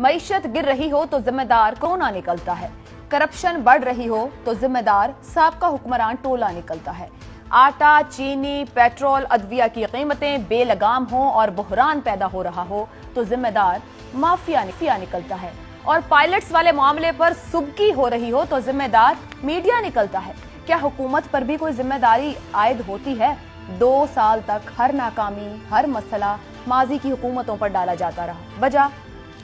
मईशत गिर रही हो तो जिम्मेदार कोरोना निकलता है, करप्शन बढ़ रही हो तो जिम्मेदार साबका हुक्मरान टोला निकलता है, आटा, चीनी, पेट्रोल, अदविया की कीमतें बेलगाम हो और बहरान पैदा हो रहा हो तो जिम्मेदार माफिया निकलता है, और पायलट्स वाले मामले पर सुबकी हो रही हो तो जिम्मेदार मीडिया निकलता है। क्या हुकूमत पर भी कोई जिम्मेदारी आयद होती है? 2 साल तक हर नाकामी, हर मसला माजी की हुकूमतों पर डाला जाता रहा। वजह,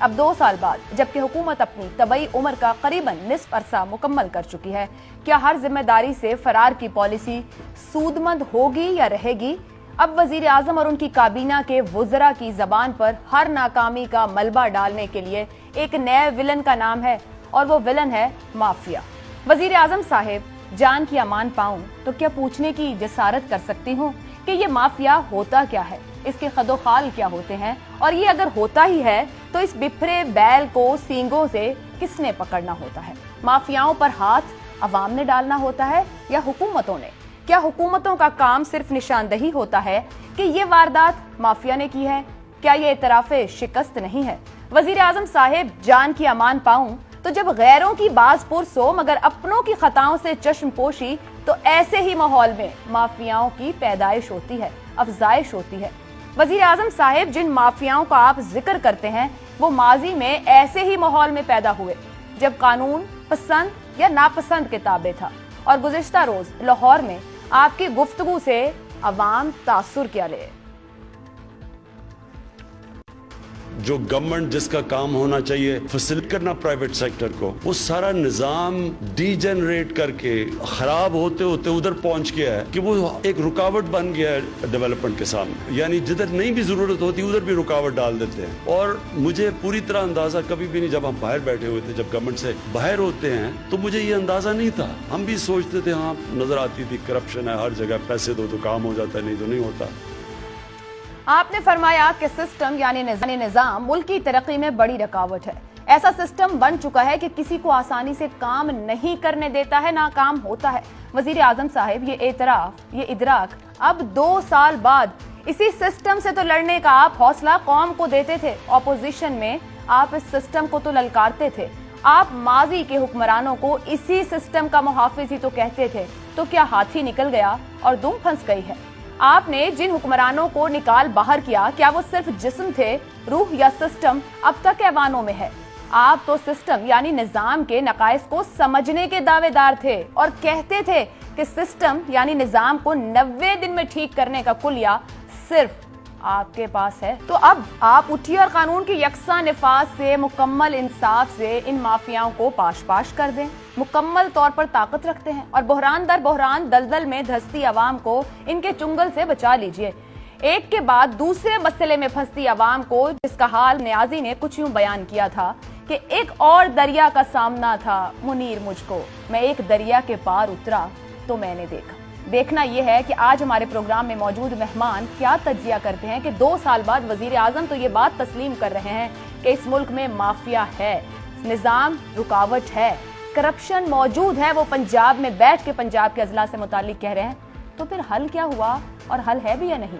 अब 2 साल बाद जबकि हुकूमत अपनी तबई उम्र का करीबन निस्फ अरसा मुकम्मल कर चुकी है, क्या हर जिम्मेदारी से फरार की पॉलिसी सूदमंद होगी या रहेगी? अब वजीर आजम और उनकी काबीना के वुज़रा की जबान पर हर नाकामी का मलबा डालने के लिए एक नए विलन का नाम है, और वो विलन है माफिया। वजीर आजम साहिब, जान की अमान पाऊं तो क्या पूछने की जसारत कर सकती हूँ कि ये माफिया होता क्या है, इसके खदोखाल क्या होते हैं, और ये अगर होता ही है तो इस बिफरे बैल को सींगों से किसने पकड़ना होता है? माफियाओं पर हाथ अवाम ने डालना होता है या हुकूमतों ने? क्या हुकूमतों का काम सिर्फ निशानदही होता है कि ये वारदात माफिया ने की है? क्या ये इतराफे शिकस्त नहीं है? वजीर आजम साहिब, जान की अमान पाऊं तो जब गैरों की बाज पुरस हो मगर अपनों की खताओं से चश्म पोशी, तो ऐसे ही माहौल में माफियाओं की पैदाइश होती है, अफजाइश होती है। वजीर आजम साहिब, जिन माफियाओं का आप जिक्र करते हैं वो माजी में ऐसे ही माहौल में पैदा हुए जब कानून पसंद या नापसंद के ताबे था, और गुज़िश्ता रोज लाहौर में आपकी गुफ्तगू से अवाम तासुर क्या ले। जो गवर्नमेंट जिसका काम होना चाहिए फैसिलिटेट करना प्राइवेट सेक्टर को, वो सारा निजाम डीजेनरेट करके खराब होते होते उधर पहुंच गया है कि वो एक रुकावट बन गया है डेवलपमेंट के सामने। यानी जिधर नहीं भी जरूरत होती उधर भी रुकावट डाल देते हैं। और मुझे पूरी तरह अंदाजा कभी भी नहीं, जब हम बाहर बैठे हुए थे, जब गवर्नमेंट से बाहर होते हैं तो मुझे ये अंदाजा नहीं था। हम भी सोचते थे, हाँ नजर आती थी करप्शन है हर जगह, पैसे दो तो काम हो जाता है, नहीं तो नहीं होता। आपने फरमाया कि सिस्टम यानी निजाम मुल्क की तरक्की में बड़ी रुकावट है। ऐसा सिस्टम बन चुका है कि किसी को आसानी से काम नहीं करने देता है, ना काम होता है। वजीर आजम साहिब, ये एतराफ, ये इदराक अब 2 साल बाद इसी सिस्टम से तो लड़ने का आप हौसला कौम को देते थे। ऑपोजिशन में आप इस सिस्टम को तो ललकारते थे, आप माजी के हुक्मरानों को इसी सिस्टम का मुहाफिज ही तो कहते थे। तो क्या हाथी निकल गया और दुम फंस गई है? आपने जिन हुक्मरानों को निकाल बाहर किया, क्या वो सिर्फ जिस्म थे, रूह या सिस्टम अब तक ऐवानों में है? आप तो सिस्टम यानी निजाम के नकाइस को समझने के दावेदार थे और कहते थे कि सिस्टम यानी निजाम को 90 दिन में ठीक करने का कुलिया सिर्फ आपके पास है। तो अब आप उठिए और कानून की यकसा निफाज से, मुकम्मल इंसाफ से इन माफियाओं को पाश पाश कर दें। मुकम्मल तौर पर ताकत रखते हैं और बहरान दर बहरान दलदल में धंसती आवाम को इनके चुंगल से बचा लीजिए। एक के बाद दूसरे मसले में फंसती आवाम को, जिसका हाल नियाजी ने कुछ यूं बयान किया था कि एक और दरिया का सामना था मुनीर मुझको, मैं एक दरिया के पार उतरा तो मैंने देखना यह है कि आज हमारे प्रोग्राम में मौजूद मेहमान क्या तज्जिया करते हैं कि 2 साल बाद वजीर आजम तो ये बात तस्लीम कर रहे हैं कि इस मुल्क में माफिया है, निजाम रुकावट है, करप्शन मौजूद है। वो पंजाब में बैठ के पंजाब के अजला से मुतालिक कह रहे हैं। तो फिर हल क्या हुआ, और हल है भी या नहीं?